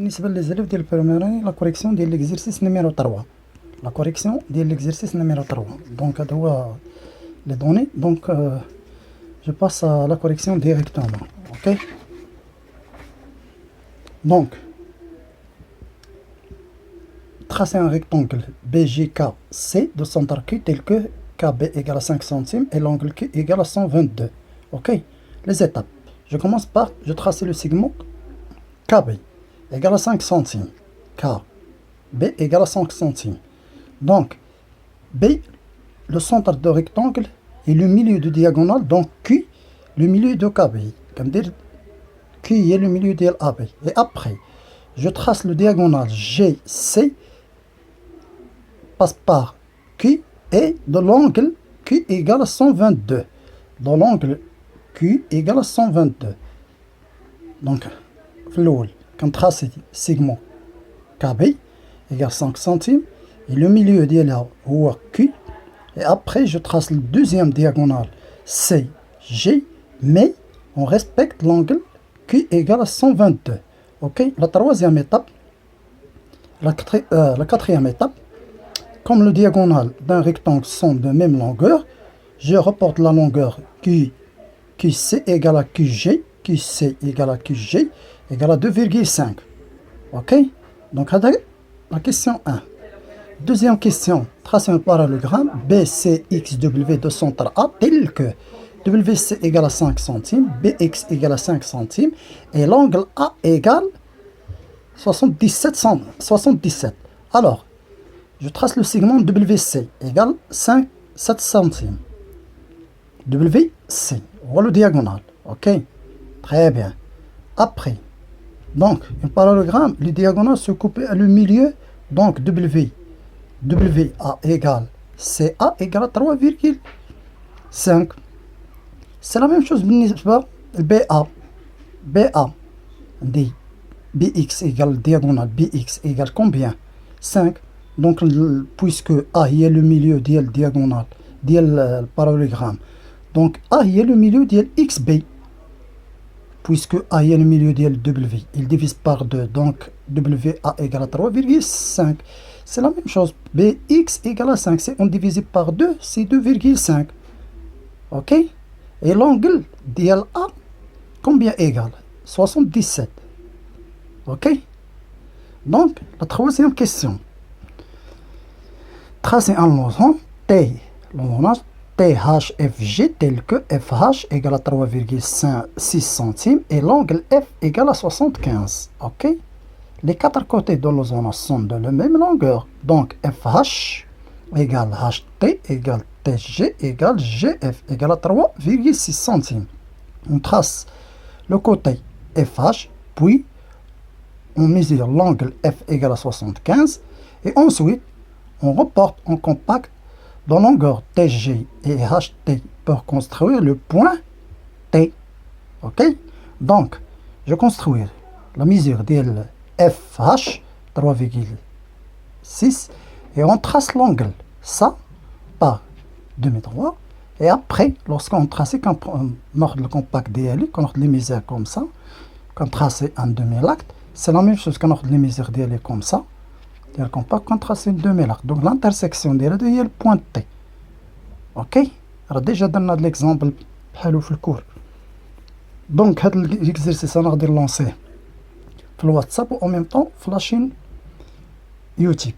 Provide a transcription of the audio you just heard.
بالنسبة للزلف ديال البريميراني لا كوريكسيون ديال ليكزيرسيس نيميرو 3 لا كوريكسيون ديال ليكزيرسيس نيميرو 3 دونك هذا هو لي دوني دونك جو باس à la correction directement. Ok, donc tracer un rectangle BJKC de centre Q tel que KB égale à 5 centimes et l'angle Q égale à 122. Ok, les étapes. Je commence par, je trace le segment KB égale à 5 centimes. KB égale à 5 centimes. Donc, B, le centre de rectangle et le milieu de diagonale, donc Q, le milieu de KB. Q est le milieu de AB. Et après, je trace le diagonale GC, passe par Q et de l'angle Q égale à 122. Dans l'angle Q égale à 122. Donc, quand on trace le segment KB égale 5 centimes et le milieu de là ou Q. Et après, je trace le deuxième diagonale CG, mais on respecte l'angle Q égale à 122. Ok, la troisième étape, la quatrième étape, comme le diagonale d'un rectangle sont de même longueur, je reporte la longueur QC égale à QG, QC égale à QG égale à 2,5. Ok, donc la question 1. Deuxième question, tracer un parallélogramme BCXW de centre A tel que WC égale à 5 centimes, BX égale à 5 centimes et l'angle A égale 77. Alors, je trace le segment WC égale 7 centimes. WC, voilà le diagonale. Ok, très bien. Après, donc, un parallélogramme, le diagonale se coupe à le milieu, donc WA égale CA égale à 3,5. C'est la même chose بالنسبة BA dit BX égale diagonale BX égale combien 5. Donc puisque A est le milieu de la diagonale de parallélogramme, donc A est le milieu de XB, puisque A est le milieu de W, il divise par 2, donc WA égale à 3,5. C'est la même chose, BX égale à 5, c'est on divise par 2, c'est 2,5. Ok, et l'angle DLA, combien égale 77. Ok, donc la troisième question. Tracer un losange T, losange THFG tel que FH égale à 3,6 centimes et l'angle F égale à 75. Ok, les quatre côtés de losange sont de la même longueur, donc FH égale HT égale TG égale GF égale à 3,6 centimes. On trace le côté FH, puis on mesure l'angle F égale à 75 et ensuite on reporte en compact dans longueur TG et HT pour construire le point T. Ok, donc je construis la mesure de FH 3,6 et on trace l'angle ça par 2,3 et après lorsqu'on trace quand on a le compact DL, quand on a les mesures comme ça, quand on trace un demi-acte, c'est la même chose qu'on a les mesures DL comme ça. On compact quand on trace une demi-acte. Donc l'intersection DL est le point T. Ok, alors déjà donné l'exemple حلو في الكور. Donc هذا l'exercice انا غادي نلونسيه في الواتساب و en même temps في لاشين يوتيوب.